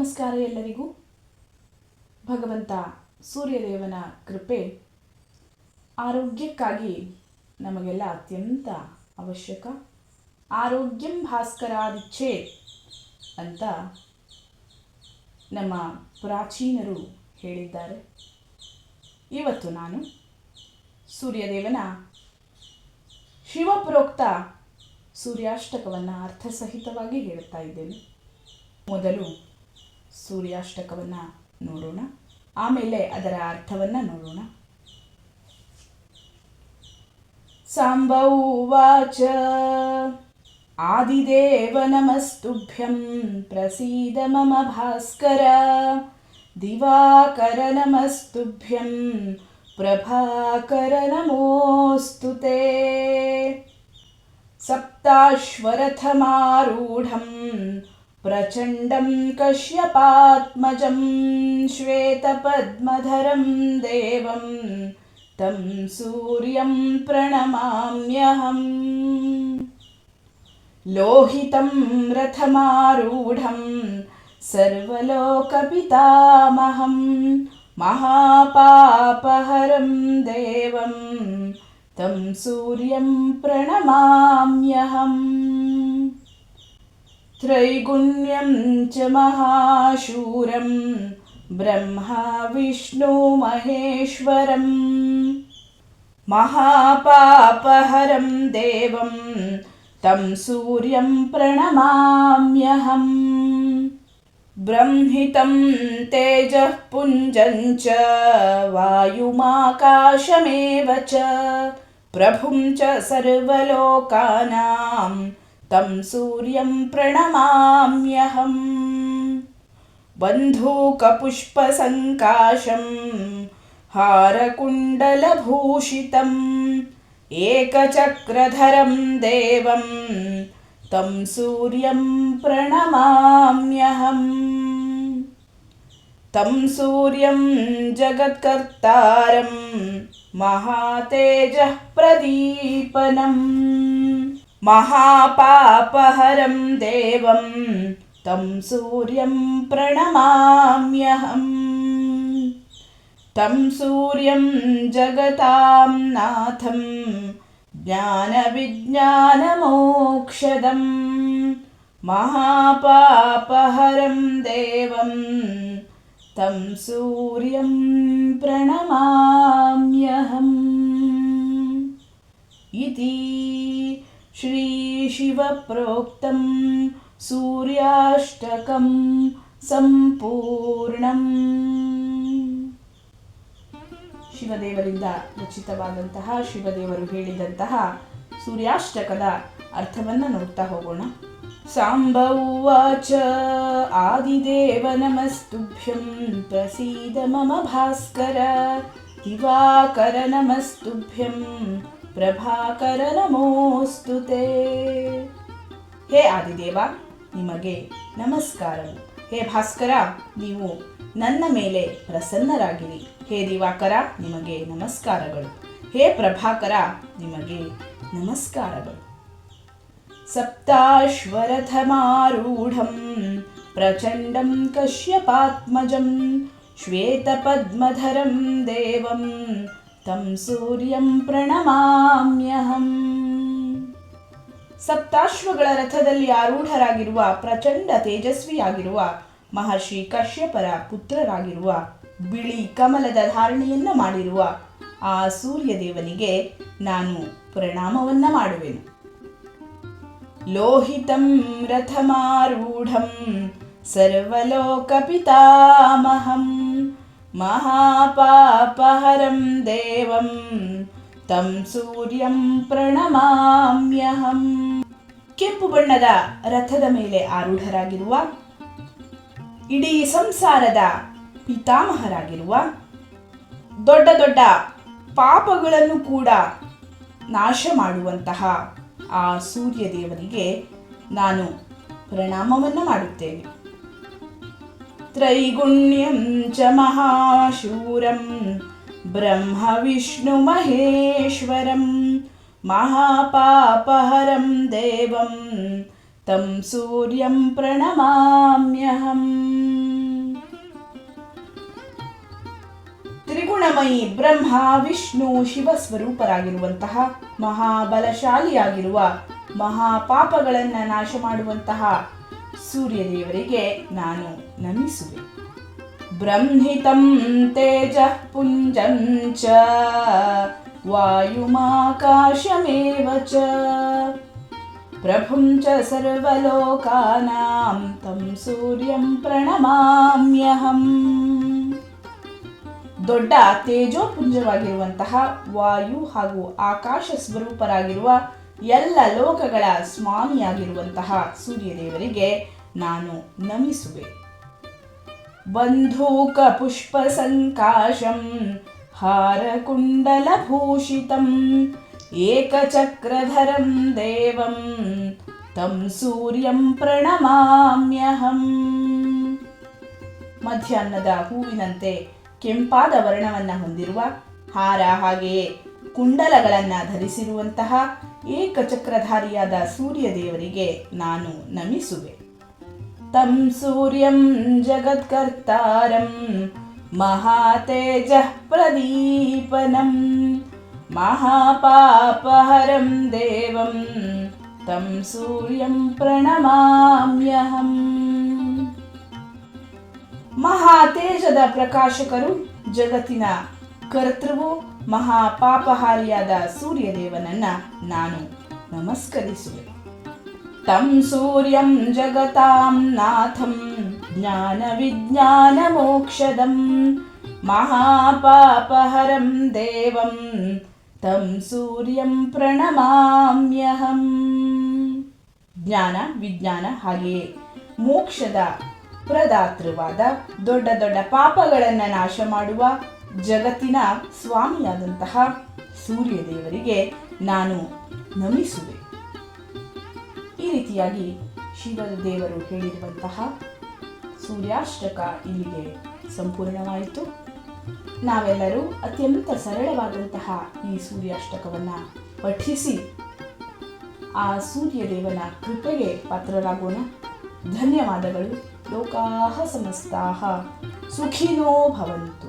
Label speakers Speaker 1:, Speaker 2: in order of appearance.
Speaker 1: ನಮಸ್ಕಾರ ಎಲ್ಲರಿಗೂ. ಭಗವಂತ ಸೂರ್ಯದೇವನ ಕೃಪೆ ಆರೋಗ್ಯಕ್ಕಾಗಿ ನಮಗೆಲ್ಲ ಅತ್ಯಂತ ಅವಶ್ಯಕ. ಆರೋಗ್ಯಂ ಭಾಸ್ಕರಾದಿಚ್ಛೇತ್ ಅಂತ ನಮ್ಮ ಪ್ರಾಚೀನರು ಹೇಳಿದ್ದಾರೆ. ಇವತ್ತು ನಾನು ಸೂರ್ಯದೇವನ ಶಿವಪ್ರೋಕ್ತ ಸೂರ್ಯಾಷ್ಟಕವನ್ನು ಅರ್ಥಸಹಿತವಾಗಿ ಹೇಳುತ್ತಾ ಇದ್ದೇನೆ. ಮೊದಲು ಸೂರ್ಯಾಷ್ಟಕವನ್ನು ನೋಡೋಣ, ಆಮೇಲೆ ಅದರ ಅರ್ಥವನ್ನು ನೋಡೋಣ. ಸಾಂಬ ಉವಾಚ ಆದಿದೇವ ನಮಸ್ತುಭ್ಯಂ ಪ್ರಸೀದ ಮಮ ಭಾಸ್ಕರ ದಿವಾಕರ ನಮಸ್ತುಭ್ಯಂ ಪ್ರಭಾಕರ ನಮೋಸ್ತುತೇ. ಸಪ್ತಾಶ್ವರಥಮಾರೂಢಂ ಪ್ರಚಂಡಂ ಕಶ್ಯಪಾತ್ಮಜಂ ಶ್ವೇತಪದ್ಮಧರಂ ದೇವಂ ತಂ ಸೂರ್ಯಂ ಪ್ರಣಮಾಮ್ಯಹಂ. ಲೋಹಿತಂ ರಥಮಾರೂಢಂ ಸರ್ವಲೋಕಪಿತಾಮಹಂ ಮಹಾಪಾಪಹರಂ ದೇವಂ ತಂ ಸೂರ್ಯಂ ಪ್ರಣಮಾಮ್ಯಹಂ. ತ್ರೈಗುಣ್ಯಂ ಚ ಮಹಾಶೂರಂ ಬ್ರಹ್ಮ ವಿಷ್ಣು ಮಹೇಶ್ವರಂ ಮಹಾಪಾಪಹರಂ ದೇವಂ ತಂ ಸೂರ್ಯಂ ಪ್ರಣಮಾಮ್ಯಹಂ. ಬ್ರಹ್ಮಿತಂ ತೇಜಃ ಪುಂಜಂ ಚ ವಾಯುಮಾಕಾಶಮೇವ ಚ ಪ್ರಭುಂ ಚ ಸರ್ವಲೋಕಾನಾಂ ತಂ ಸೂರ್ಯಂ ಪ್ರಣಮಾಮ್ಯಹಂ. ಬಂಧೂಕಪುಷ್ಪಸಂಕಾಶಂ ಹಾರಕುಂಡಲಭೂಷಿತಂ ಏಕಚಕ್ರಧರಂ ದೇವಂ ತಂ ಸೂರ್ಯಂ ಪ್ರಣಮಾಮ್ಯಹಂ. ತಂ ಸೂರ್ಯಂ ಜಗತ್ಕರ್ತಾರಂ ಮಹಾತೇಜಃ ಪ್ರದೀಪನಂ ಮಹಾಪಾಪಹರಂ ದೇವಂ ತಂ ಸೂರ್ಯಂ ಪ್ರಣಮಾಮ್ಯಹಂ. ತಂ ಸೂರ್ಯಂ ಜಗತಾಂ ನಾಥಂ ಜ್ಞಾನವಿಜ್ಞಾನಮೋಕ್ಷದಂ ಮಹಾಪಾಪಹರಂ ದೇವಂ ತಂ ಸೂರ್ಯಂ ಪ್ರಣಮಾಮ್ಯಹಂ. ಇತಿ ಶ್ರೀ ಶಿವಪ್ರೋಕ್ತಂ ಸೂರ್ಯಾಷ್ಟಕಂ ಸಂಪೂರ್ಣಂ. ಶಿವದೇವರಿಂದ ರಚಿತವಾದಂತಹ, ಶಿವದೇವರು ಹೇಳಿದಂತಹ ಸೂರ್ಯಾಷ್ಟಕದ ಅರ್ಥವನ್ನು ನೋಡ್ತಾ ಹೋಗೋಣ. ಸಾಂಬ ಉವಾಚ ಆದಿದೇವ ನಮಸ್ತುಭ್ಯಂ ಪ್ರಸೀದ ಮಮ ಭಾಸ್ಕರ ದಿವಾಕರ ನಮಸ್ತುಭ್ಯಂ ಪ್ರಭಾಕರ ನಮೋಸ್ತುತೇ. ಹೇ ಆದಿದೇವ, ನಿಮಗೆ ನಮಸ್ಕಾರವು. ಹೇ ಭಾಸ್ಕರ, ನೀವು ನನ್ನ ಮೇಲೆ ಪ್ರಸನ್ನರಾಗಿರಿ. ಹೇ ದಿವಾಕರ, ನಿಮಗೆ ನಮಸ್ಕಾರಗಳು. ಹೇ ಪ್ರಭಾಕರ, ನಿಮಗೆ ನಮಸ್ಕಾರಗಳು. ಸಪ್ತಾಶ್ವರಥಮಾರೂಢಂ ಪ್ರಚಂಡಂ ಕಶ್ಯಪಾತ್ಮಜಂ ಶ್ವೇತಪದ್ಮಧರಂ ದೇವಂ ತಂ ಸೂರ್ಯಂ ಪ್ರಣಮಾಮ್ಯಹಂ. ಸಪ್ತಾಶ್ವಗಳ ರಥದಲ್ಲಿ ಆರೂಢರಾಗಿರುವ ಪ್ರಚಂಡ ತೇಜಸ್ವಿಯಾಗಿರುವ ಮಹರ್ಷಿ ಕಶ್ಯಪರ ಪುತ್ರರಾಗಿರುವ ಬಿಳಿ ಕಮಲದ ಧಾರಣೆಯನ್ನು ಮಾಡಿರುವ ಆ ಸೂರ್ಯದೇವನಿಗೆ ನಾನು ಪ್ರಣಾಮವನ್ನ ಮಾಡುವೆನು. ಲೋಹಿತಂ ರಥಮಾರೂಢಂ ಸರ್ವಲೋಕಪಿತಾಮಹಂ ಮಹಾಪಾಪಹರಂ ದೇವಂ ತಂ ಸೂರ್ಯಂ ಪ್ರಣಮಾಮ್ಯಹಂ. ಕೆಂಪು ಬಣ್ಣದ ರಥದ ಮೇಲೆ ಆರೂಢರಾಗಿರುವ ಇಡೀ ಸಂಸಾರದ ಪಿತಾಮಹರಾಗಿರುವ ದೊಡ್ಡ ದೊಡ್ಡ ಪಾಪಗಳನ್ನು ಕೂಡ ನಾಶ ಮಾಡುವಂತಹ ಆ ಸೂರ್ಯದೇವನಿಗೆ ನಾನು ಪ್ರಣಾಮವನ್ನು ಮಾಡುತ್ತೇನೆ. ತ್ರೈಗುಣ್ಯಂ ಚ ಮಹಾಶೂರಂ ಬ್ರಹ್ಮ ವಿಷ್ಣು ಮಹೇಶ್ವರಂ ಮಹಾಪಾಪಹರಂ ದೇವಂ ತಂ ಸೂರ್ಯಂ ಪ್ರಣಮಾಮ್ಯಹಂ. ತ್ರಿಗುಣಮಯಿ ಬ್ರಹ್ಮ ವಿಷ್ಣು ಶಿವ ಸ್ವರೂಪರಾಗಿರುವಂತಹ ಮಹಾಬಲಶಾಲಿಯಾಗಿರುವ ಮಹಾಪಾಪಗಳನ್ನು ನಾಶ ಮಾಡುವಂತಹ ಸೂರ್ಯದೇವರಿಗೆ ನಾನು ನಮಿಸುವೆ. ಬ್ರಹ್ಮಿತಂ ತೇಜ ಪುಂಜಂ ಚ ವಾಯುಮಾಕಾಶಮೇವ ಚ ಪ್ರಭುಂ ಚ ಸರ್ವಲೋಕಾನಾಂ ತಂ ಸೂರ್ಯಂ ಪ್ರಣಮಾಮ್ಯಹಂ. ದೊಡ್ಡ ತೇಜೋಪುಂಜವಾಗಿರುವಂತಹ ವಾಯು ಹಾಗೂ ಆಕಾಶ ಸ್ವರೂಪರಾಗಿರುವ ಎಲ್ಲ ಲೋಕಗಳ ಸ್ವಾಮಿಯಾಗಿರುವಂತಹ ಸೂರ್ಯದೇವರಿಗೆ ನಾನು ನಮಿಸುವೆ. ಬಂಧೂಕ ಪುಷ್ಪ ಸಂಕಾಶಂ ಹಾರಕುಂಡಲಭೂಷಿತಂ ಏಕಚಕ್ರಧರಂ ದೇವಂ ತಂ ಸೂರ್ಯಂ ಪ್ರಣಮಾಮ್ಯಹಂ. ಮಧ್ಯಾಹ್ನದ ಹೂವಿನಂತೆ ಕೆಂಪಾದ ವರ್ಣವನ್ನು ಹೊಂದಿರುವ ಹಾರ ಹಾಗೆಯೇ ಕುಂಡಲಗಳನ್ನು ಧರಿಸಿರುವಂತಹ ಏಕಚಕ್ರಧಾರಿಯಾದ ಸೂರ್ಯದೇವರಿಗೆ ನಾನು ನಮಿಸುವೆ. ತಂ ಸೂರ್ಯಂ ಜಗತ್ಕರ್ತಾರಂ ಮಹಾತೇಜಃ ಪ್ರದೀಪನಂ ಮಹಾಪಾಪಹರಂ ದೇವಂ ತಂ ಸೂರ್ಯಂ ಪ್ರಣಮಾಮ್ಯಹಂ. ಮಹಾತೇಜದ ಪ್ರಕಾಶಕರು, ಜಗತ್ತಿನ ಕರ್ತೃವು, ಮಹಾಪಾಪಹಾರಿಯಾದ ಸೂರ್ಯದೇವನನ್ನ ನಾನು ನಮಸ್ಕರಿಸುವೆ. ತಂ ಸೂರ್ಯಂ ಜಗತಾಂ ನಾಥಂ ಜ್ಞಾನ ವಿಜ್ಞಾನ ಮೋಕ್ಷದಂ ಮಹಾಪಾಪಹರಂ ದೇವಂ ತಂ ಸೂರ್ಯಂ ಪ್ರಣಮಾಮ್ಯಹಂ. ಜ್ಞಾನ ವಿಜ್ಞಾನ ಹಾಗೆಯೇ ಮೋಕ್ಷದ ಪ್ರದಾತೃವಾದ ದೊಡ್ಡ ದೊಡ್ಡ ಪಾಪಗಳನ್ನು ನಾಶ ಮಾಡುವ ಜಗತ್ತಿನ ಸ್ವಾಮಿಯಾದಂತಹ ಸೂರ್ಯದೇವರಿಗೆ ನಾನು ನಮಿಸುವೆ. ಈ ರೀತಿಯಾಗಿ ಶಿವದೇವರು ಹೇಳಿರುವಂತಹ ಸೂರ್ಯಾಷ್ಟಕ ಇಲ್ಲಿಗೆ ಸಂಪೂರ್ಣವಾಯಿತು. ನಾವೆಲ್ಲರೂ ಅತ್ಯಂತ ಸರಳವಾದಂತಹ ಈ ಸೂರ್ಯಾಷ್ಟಕವನ್ನು ಪಠಿಸಿ ಆ ಸೂರ್ಯದೇವನ ಕೃಪೆಗೆ ಪಾತ್ರರಾಗೋಣ. ಧನ್ಯವಾದಗಳು. ಲೋಕಾಃ ಸಮಸ್ತಾಃ ಸುಖಿನೋ ಭವಂತು.